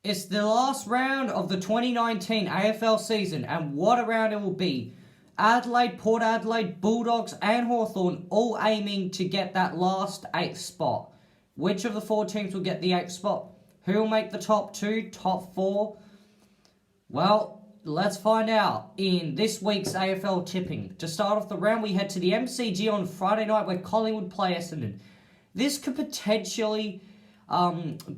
It's the last round of the 2019 AFL season, and what a round it will be. Adelaide, Port Adelaide, Bulldogs and Hawthorn all aiming to get that last 8th spot. Which of the 4 teams will get the 8th spot? Who will make the top 2, top 4? Well, let's find out in this week's AFL Tipping. To start off the round, we head to the MCG on Friday night where Collingwood play Essendon. This could potentially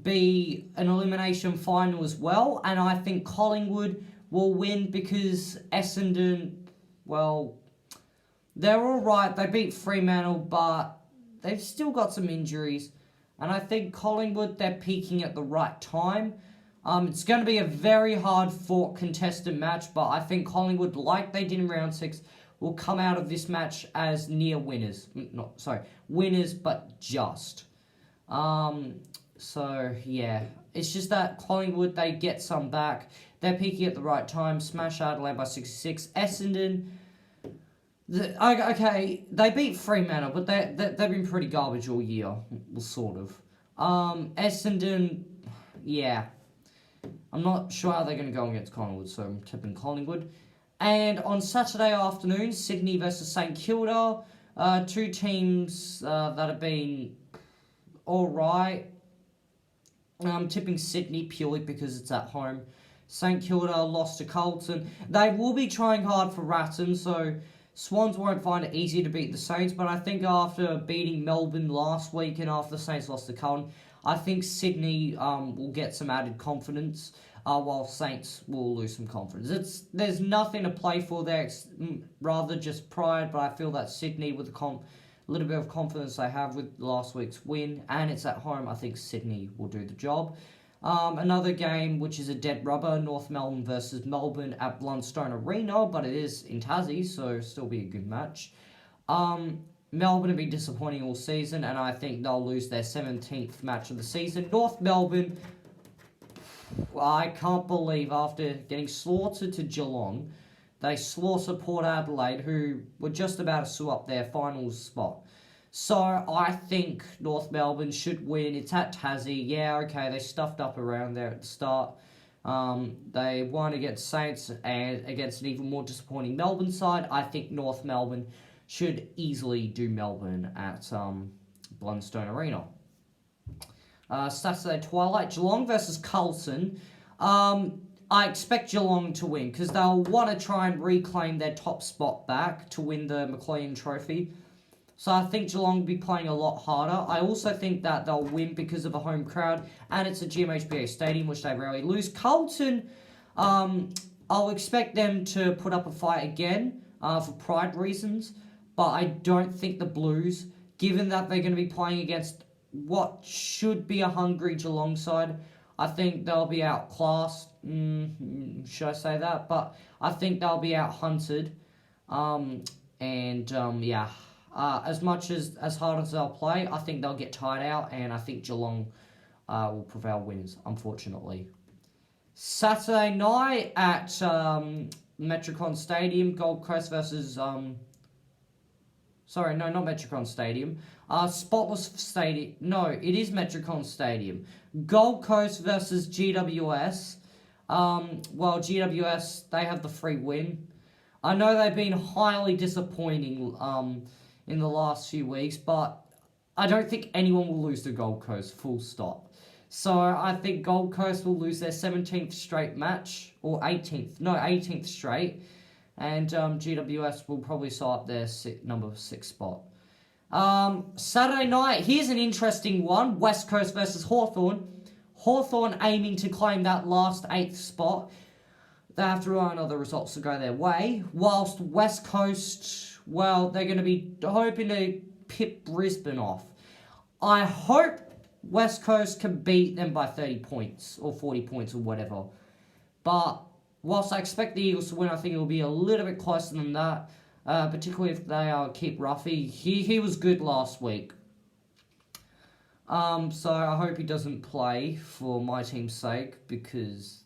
be an elimination final as well, and I think Collingwood will win because Essendon, well, they're alright. They beat Fremantle, but they've still got some injuries, and I think Collingwood, they're peaking at the right time. It's going to be a very hard-fought contested match, but I think Collingwood, like they did in round 6, will come out of this match as near winners. Winners, but just. So, yeah. It's just that Collingwood, they get some back. They're peaking at the right time. Smash Adelaide by 66. Essendon, they beat Fremantle, but they've been pretty garbage all year. Sort of. Essendon, yeah. I'm not sure how they're going to go against Collingwood, so I'm tipping Collingwood. And on Saturday afternoon, Sydney versus St Kilda. 2 teams that have been alright. I'm tipping Sydney purely because it's at home. St Kilda lost to Carlton. They will be trying hard for Ratton, so Swans won't find it easy to beat the Saints. But I think after beating Melbourne last week and after the Saints lost to Carlton, I think Sydney will get some added confidence, while Saints will lose some confidence. There's nothing to play for there, it's rather just pride, but I feel that Sydney, with a little bit of confidence they have with last week's win, and it's at home, I think Sydney will do the job. Another game, which is a dead rubber, North Melbourne versus Melbourne at Blundstone Arena, but it is in Tassie, so still be a good match. Melbourne have been disappointing all season, and I think they'll lose their 17th match of the season. North Melbourne, I can't believe after getting slaughtered to Geelong, they slaughtered Port Adelaide, who were just about to sew up their final spot. So I think North Melbourne should win. It's at Tassie. Yeah, okay, they stuffed up around there at the start. They won against Saints and against an even more disappointing Melbourne side. I think North Melbourne should easily do Melbourne at Blundstone Arena. Saturday twilight, Geelong versus Carlton. I expect Geelong to win because they'll want to try and reclaim their top spot back to win the McLean Trophy. So I think Geelong will be playing a lot harder. I also think that they'll win because of a home crowd, and it's a GMHBA stadium, which they rarely lose. Carlton, I'll expect them to put up a fight again for pride reasons, but I don't think the Blues, given that they're going to be playing against what should be a hungry Geelong side, I think they'll be outclassed. Should I say that? But I think they'll be out-hunted. As much as hard as they'll play, I think they'll get tired out, and I think Geelong will prevail winners, unfortunately. Saturday night at Metricon Stadium, Gold Coast versus... Sorry, no, not Metricon Stadium. Spotless Stadium. No, it is Metricon Stadium. Gold Coast versus GWS. GWS, they have the free win. I know they've been highly disappointing in the last few weeks, but I don't think anyone will lose to Gold Coast, full stop. So I think Gold Coast will lose their 17th straight match, or 18th straight. And GWS will probably sew up their number 6 spot. Saturday night, here's an interesting one. West Coast versus Hawthorn. Hawthorn aiming to claim that last 8th spot. They have to rely on other results to go their way. Whilst West Coast, well, they're going to be hoping to pip Brisbane off. I hope West Coast can beat them by 30 points or 40 points or whatever. But whilst I expect the Eagles to win, I think it will be a little bit closer than that, particularly if they keep Ruffy. He was good last week. So I hope he doesn't play for my team's sake because,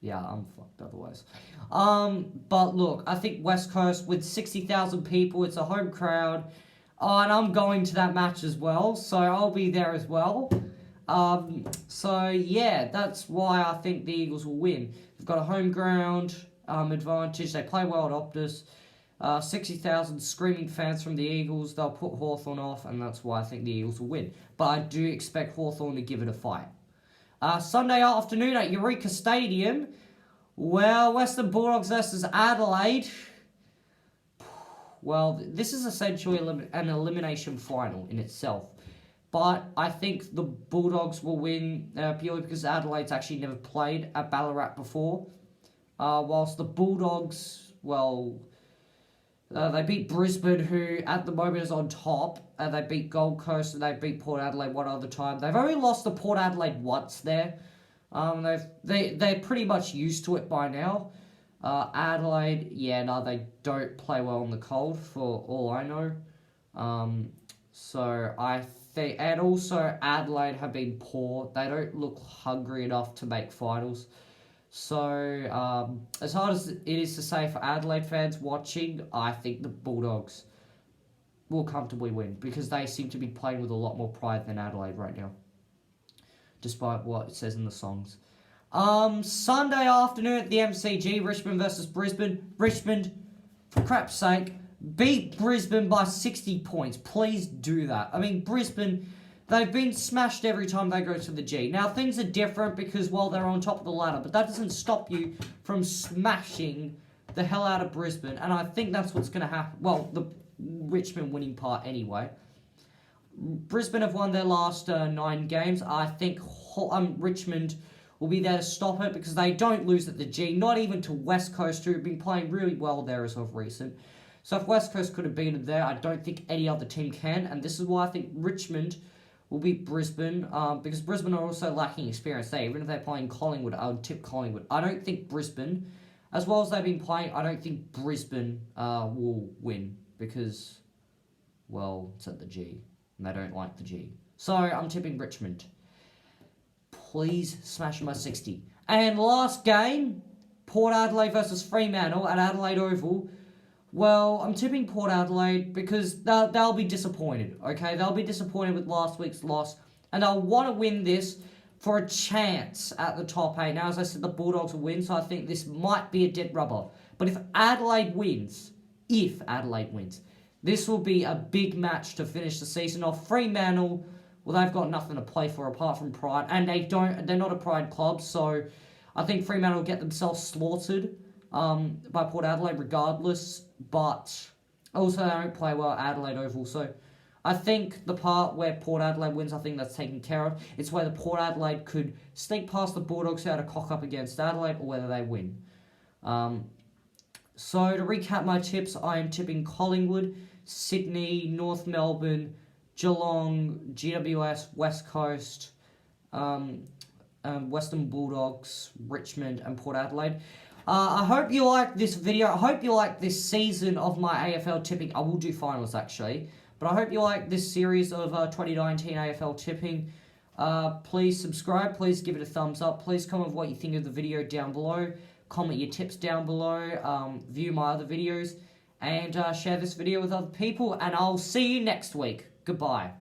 yeah, I'm fucked otherwise. But look, I think West Coast with 60,000 people, it's a home crowd. And I'm going to that match as well, so I'll be there as well. So yeah, that's why I think the Eagles will win. They've got a home ground advantage. They play well at Optus. 60,000 screaming fans from the Eagles. They'll put Hawthorn off, and that's why I think the Eagles will win. But I do expect Hawthorn to give it a fight. Sunday afternoon at Eureka Stadium. Well, Western Bulldogs versus Adelaide. Well, this is essentially an elimination final in itself. But I think the Bulldogs will win purely because Adelaide's actually never played at Ballarat before. Whilst the Bulldogs, well, they beat Brisbane, who at the moment is on top. And they beat Gold Coast and they beat Port Adelaide one other time. They've only lost to Port Adelaide once there. They're pretty much used to it by now. Adelaide, they don't play well in the cold for all I know. So I think, and also Adelaide have been poor. They don't look hungry enough to make finals. So as hard as it is to say for Adelaide fans watching, I think the Bulldogs will comfortably win because they seem to be playing with a lot more pride than Adelaide right now, despite what it says in the songs. Sunday afternoon at the MCG, Richmond versus Brisbane. Richmond, for crap's sake, beat Brisbane by 60 points. Please do that. I mean, Brisbane, they've been smashed every time they go to the G. Now, things are different because, well, they're on top of the ladder, but that doesn't stop you from smashing the hell out of Brisbane, and I think that's what's going to happen. Well, the Richmond winning part anyway. Brisbane have won their last 9 games. I think Richmond will be there to stop it because they don't lose at the G, not even to West Coast, who have been playing really well there as of recent. So if West Coast could have beaten there, I don't think any other team can, and this is why I think Richmond will beat Brisbane, because Brisbane are also lacking experience there. Even if they're playing Collingwood, I would tip Collingwood. I don't think Brisbane, as well as they've been playing, I don't think Brisbane will win because, well, it's at the G, and they don't like the G. So I'm tipping Richmond. Please smash my 60. And last game, Port Adelaide versus Fremantle at Adelaide Oval. Well, I'm tipping Port Adelaide because they'll be disappointed, okay? They'll be disappointed with last week's loss, and they'll want to win this for a chance at the top 8. Now, as I said, the Bulldogs will win, so I think this might be a dead rubber. But if Adelaide wins, this will be a big match to finish the season off. Fremantle, well, they've got nothing to play for apart from pride, and they're not a pride club, so I think Fremantle will get themselves slaughtered by Port Adelaide regardless, but also they don't play well at Adelaide Oval, so I think the part where Port Adelaide wins, I think that's taken care of. It's whether Port Adelaide could sneak past the Bulldogs out to cock up against Adelaide, or whether they win. So to recap my tips, I am tipping Collingwood, Sydney, North Melbourne, Geelong, GWS, West Coast, Western Bulldogs, Richmond, and Port Adelaide. I hope you liked this video. I hope you liked this season of my AFL tipping. I will do finals, actually. But I hope you like this series of 2019 AFL tipping. Please subscribe. Please give it a thumbs up. Please comment what you think of the video down below. Comment your tips down below. View my other videos. And share this video with other people. And I'll see you next week. Goodbye.